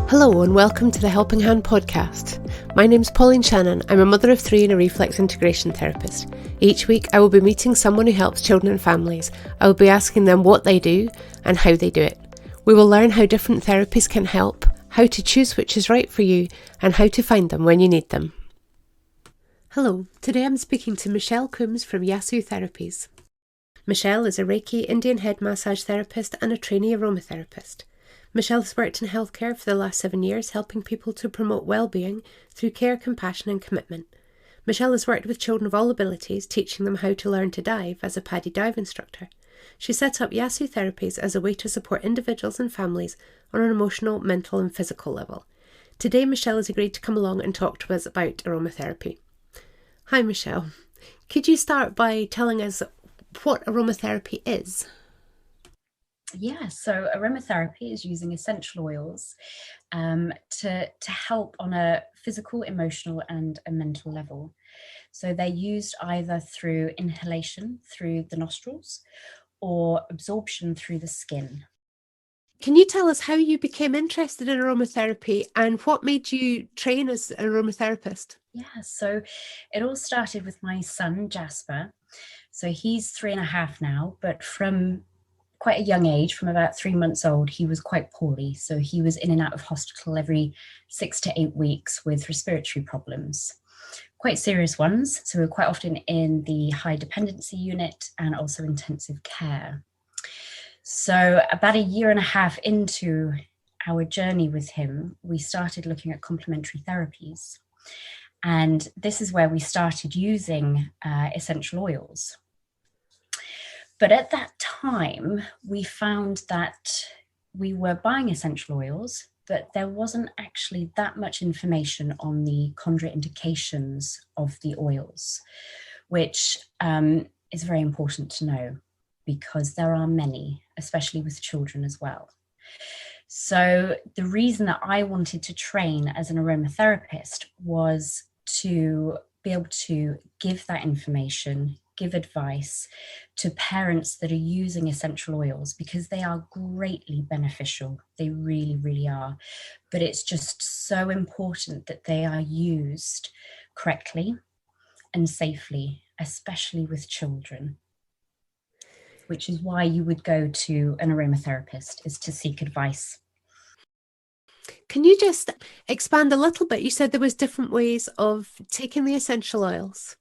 Hello and welcome to the Helping Hand podcast. My name's Pauline Shannon. I'm a mother of three and a reflex integration therapist. Each week I will be meeting someone who helps children and families. I will be asking them what they do and how they do it. We will learn how different therapies can help, how to choose which is right for you, and how to find them when you need them. Hello, today I'm speaking to Michelle Coombs from Yasu Therapies. Michelle is a Reiki Indian head massage therapist and a trainee aromatherapist. Michelle has worked in healthcare for the last 7 years, helping people to promote well-being through care, compassion and commitment. Michelle has worked with children of all abilities, teaching them how to learn to dive as a PADI dive instructor. She set up Yasu Therapies as a way to support individuals and families on an emotional, mental and physical level. Today, Michelle has agreed to come along and talk to us about aromatherapy. Hi Michelle, could you start by telling us what aromatherapy is? Yeah, so aromatherapy is using essential oils to help on a physical, emotional and a mental level. So they're used either through inhalation through the nostrils or absorption through the skin. Can you tell us how you became interested in aromatherapy and what made you train as an aromatherapist? Yeah, so it all started with my son, Jasper. So he's 3.5 now, but from quite a young age, from about 3 months old, he was quite poorly. So he was in and out of hospital every 6 to 8 weeks with respiratory problems, quite serious ones. So we were quite often in the high dependency unit and also intensive care. So about 1.5 years into our journey with him, we started looking at complementary therapies. And this is where we started using essential oils. But at that time, we found that we were buying essential oils, but there wasn't actually that much information on the contraindications of the oils, which is very important to know because there are many, especially with children as well. So the reason that I wanted to train as an aromatherapist was to be able to give that information, give advice to parents that are using essential oils because they are greatly beneficial. They really, really are. But it's just so important that they are used correctly and safely, especially with children, which is why you would go to an aromatherapist, is to seek advice. Can you just expand a little bit? You said there was different ways of taking the essential oils.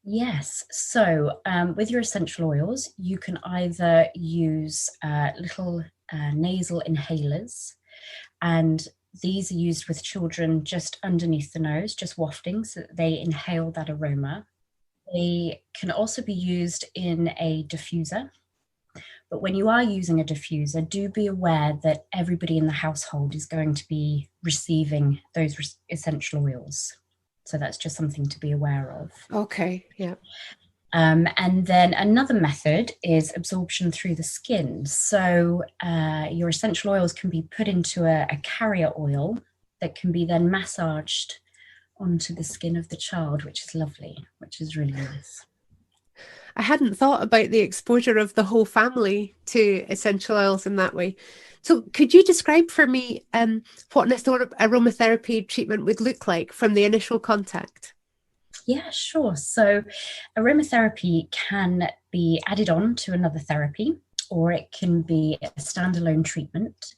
Yes, so with your essential oils, you can either use little nasal inhalers, and these are used with children just underneath the nose, just wafting, so that they inhale that aroma. They can also be used in a diffuser, but when you are using a diffuser, do be aware that everybody in the household is going to be receiving those essential oils. So that's just something to be aware of. Okay, yeah. And then another method is absorption through the skin. So your essential oils can be put into a carrier oil that can be then massaged onto the skin of the child, which is lovely, which is really nice. I hadn't thought about the exposure of the whole family to essential oils in that way. So could you describe for me what an aromatherapy treatment would look like from the initial contact? Yeah, sure. So aromatherapy can be added on to another therapy, or it can be a standalone treatment.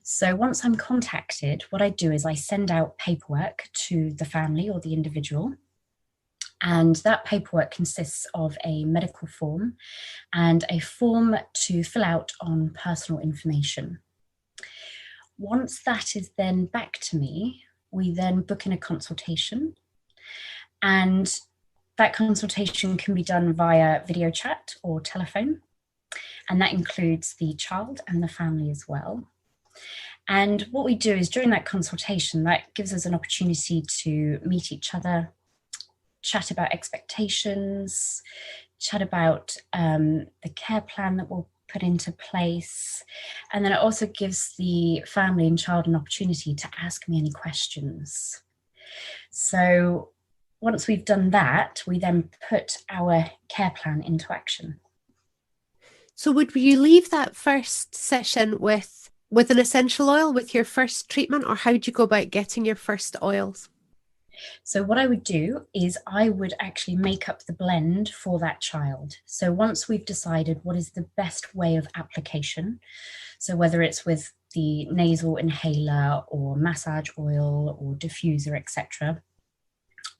So once I'm contacted, what I do is I send out paperwork to the family or the individual. And that paperwork consists of a medical form and a form to fill out on personal information. Once that is then back to me, we then book in a consultation. And that consultation can be done via video chat or telephone. And that includes the child and the family as well. And what we do is during that consultation, that gives us an opportunity to meet each other, chat about expectations, chat about the care plan that we'll put into place. And then it also gives the family and child an opportunity to ask me any questions. So once we've done that, we then put our care plan into action. So would you leave that first session with with an essential oil with your first treatment, or how do you go about getting your first oils? So what I would do is I would actually make up the blend for that child. So once we've decided what is the best way of application, so whether it's with the nasal inhaler or massage oil or diffuser, etc.,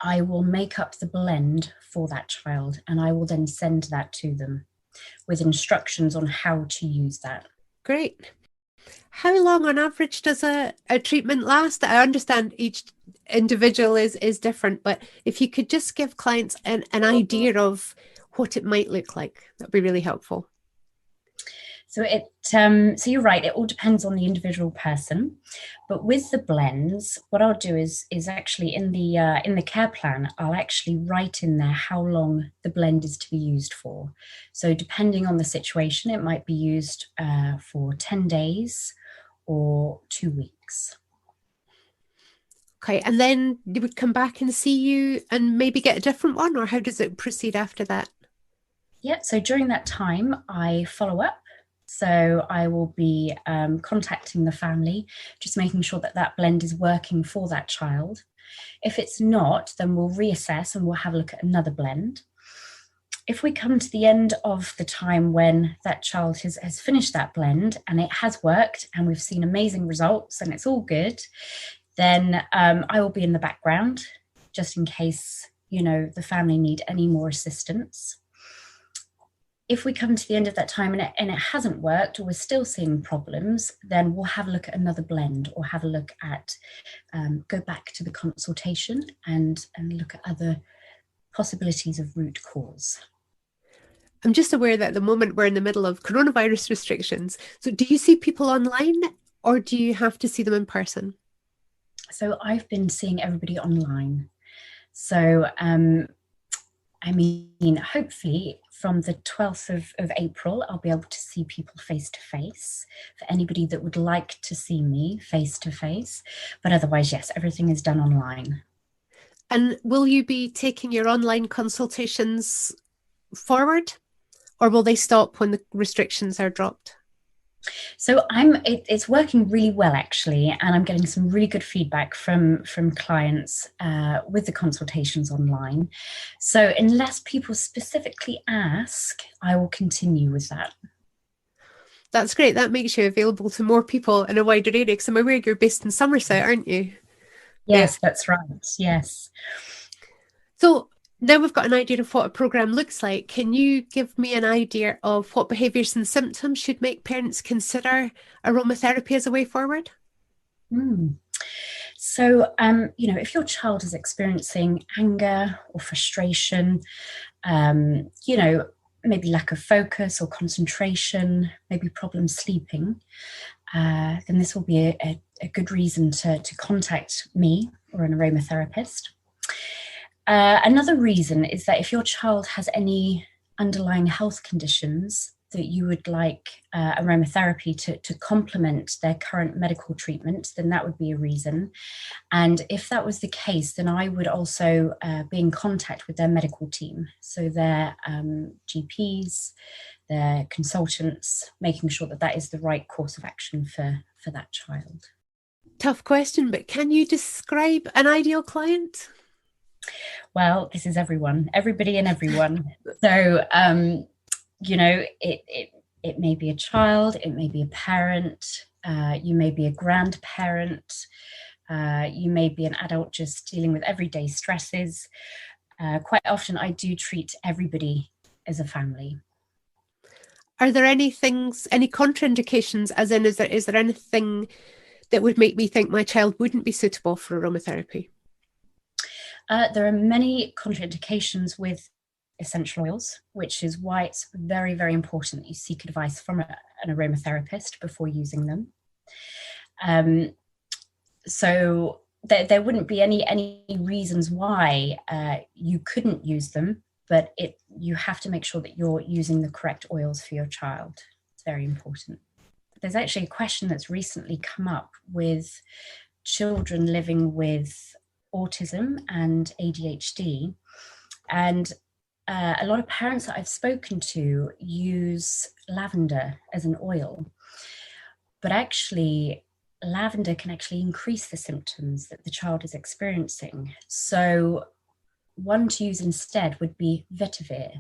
I will make up the blend for that child and I will then send that to them with instructions on how to use that. Great. How long on average does a treatment last? I understand each individual is different, but if you could just give clients an idea of what it might look like, that'd be really helpful. So you're right. It all depends on the individual person, but with the blends, what I'll do is actually in the care plan, I'll actually write in there how long the blend is to be used for. So depending on the situation, it might be used for 10 days or 2 weeks. Okay, and then you would come back and see you and maybe get a different one, or how does it proceed after that? Yeah. So during that time, I follow up. So I will be contacting the family, just making sure that that blend is working for that child. If it's not, then we'll reassess and we'll have a look at another blend. If we come to the end of the time when that child has finished that blend and it has worked and we've seen amazing results and it's all good, then I will be in the background just in case, the family need any more assistance. If we come to the end of that time and it hasn't worked or we're still seeing problems, then we'll have a look at another blend or have a look at, go back to the consultation and look at other possibilities of root cause. I'm just aware that at the moment we're in the middle of coronavirus restrictions. So do you see people online or do you have to see them in person? So I've been seeing everybody online. So, hopefully from the 12th of April, I'll be able to see people face to face for anybody that would like to see me face to face. But otherwise, yes, everything is done online. And will you be taking your online consultations forward, or will they stop when the restrictions are dropped? So it's working really well actually, and I'm getting some really good feedback from clients with the consultations online. So unless people specifically ask, I will continue with that. That's great. That makes you available to more people in a wider area. Because I'm aware you're based in Somerset, aren't you? Yeah. Yes, that's right. Yes. So now we've got an idea of what a program looks like. Can you give me an idea of what behaviours and symptoms should make parents consider aromatherapy as a way forward? Mm. So, if your child is experiencing anger or frustration, maybe lack of focus or concentration, maybe problems sleeping, then this will be a good reason to contact me or an aromatherapist. Another reason is that if your child has any underlying health conditions that you would like aromatherapy to complement their current medical treatment, then that would be a reason. And if that was the case, then I would also be in contact with their medical team. So their GPs, their consultants, making sure that that is the right course of action for that child. Tough question, but can you describe an ideal client? Well, this is everybody and everyone. So, it may be a child, it may be a parent, you may be a grandparent, you may be an adult just dealing with everyday stresses. Quite often, I do treat everybody as a family. Are there any things, any contraindications, as in, is there anything that would make me think my child wouldn't be suitable for aromatherapy? There are many contraindications with essential oils, which is why it's very, very important that you seek advice from an aromatherapist before using them. So there wouldn't be any reasons why you couldn't use them, but you have to make sure that you're using the correct oils for your child. It's very important. There's actually a question that's recently come up with children living with autism and ADHD. And a lot of parents that I've spoken to use lavender as an oil. But actually, lavender can actually increase the symptoms that the child is experiencing. So one to use instead would be vetiver,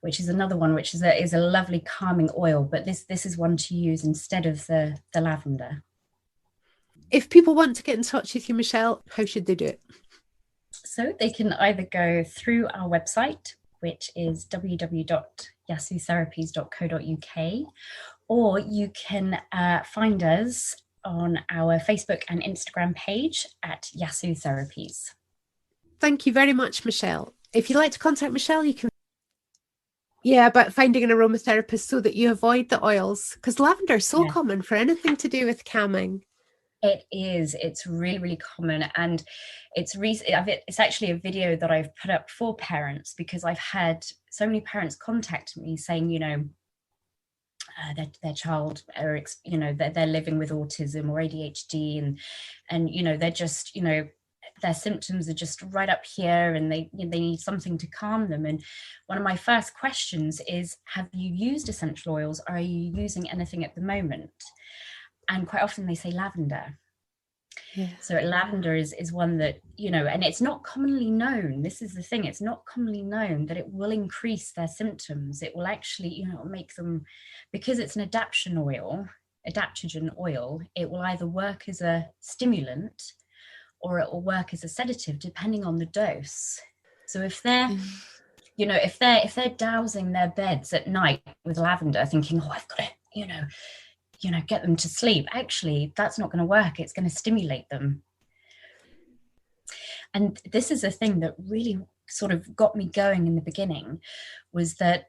which is another one, which is a lovely calming oil. But this is one to use instead of the lavender. If people want to get in touch with you, Michelle, how should they do it? So they can either go through our website, which is www.yasutherapies.co.uk, or you can find us on our Facebook and Instagram page at Yasu Therapies. Thank you very much, Michelle. If you'd like to contact Michelle, you can. Yeah, about finding an aromatherapist so that you avoid the oils, because lavender is so common for anything to do with calming. It is. It's really, really common. And it's actually a video that I've put up for parents, because I've had so many parents contact me saying, their child, or they're living with autism or ADHD, and they're just, their symptoms are just right up here, and they need something to calm them. And one of my first questions is, have you used essential oils? Are you using anything at the moment? And quite often they say lavender. Yeah. So lavender is one that, and it's not commonly known. This is the thing. It's not commonly known that it will increase their symptoms. It will actually, make them, because it's an adaptogen oil, it will either work as a stimulant or it will work as a sedative, depending on the dose. So if they're, if they're dousing their beds at night with lavender, thinking, oh, I've got to, get them to sleep, actually, that's not going to work. It's going to stimulate them. And this is a thing that really sort of got me going in the beginning, was that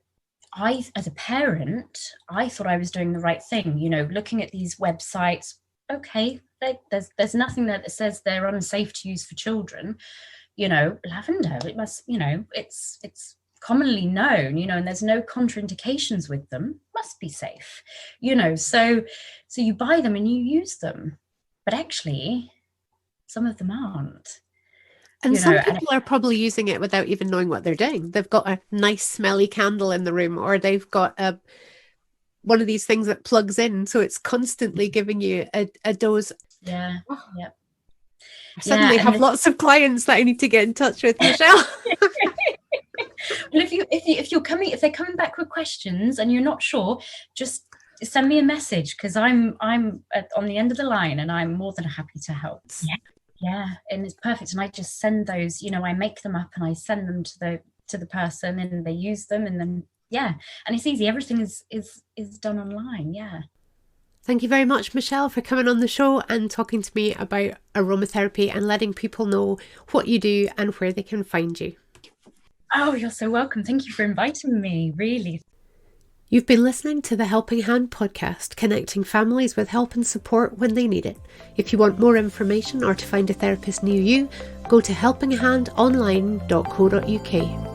I, as a parent, I thought I was doing the right thing, looking at these websites. Okay, there's nothing that says they're unsafe to use for children. Lavender, it must, it's commonly known, and there's no contraindications with them, must be safe, so you buy them and you use them, but actually some of them aren't. And some people are probably using it without even knowing what they're doing. They've got a nice smelly candle in the room, or they've got one of these things that plugs in, so it's constantly giving you a dose. Yeah. I suddenly have lots of clients that I need to get in touch with, Michelle. Well, if they're coming back with questions and you're not sure, just send me a message, because I'm on the end of the line and I'm more than happy to help. Yeah, and it's perfect. And I just send those, I make them up and I send them to the person, and they use them, and then and it's easy. Everything is done online. Yeah. Thank you very much, Michelle, for coming on the show and talking to me about aromatherapy and letting people know what you do and where they can find you. Oh, you're so welcome. Thank you for inviting me, really. You've been listening to the Helping Hand podcast, connecting families with help and support when they need it. If you want more information or to find a therapist near you, go to helpinghandonline.co.uk.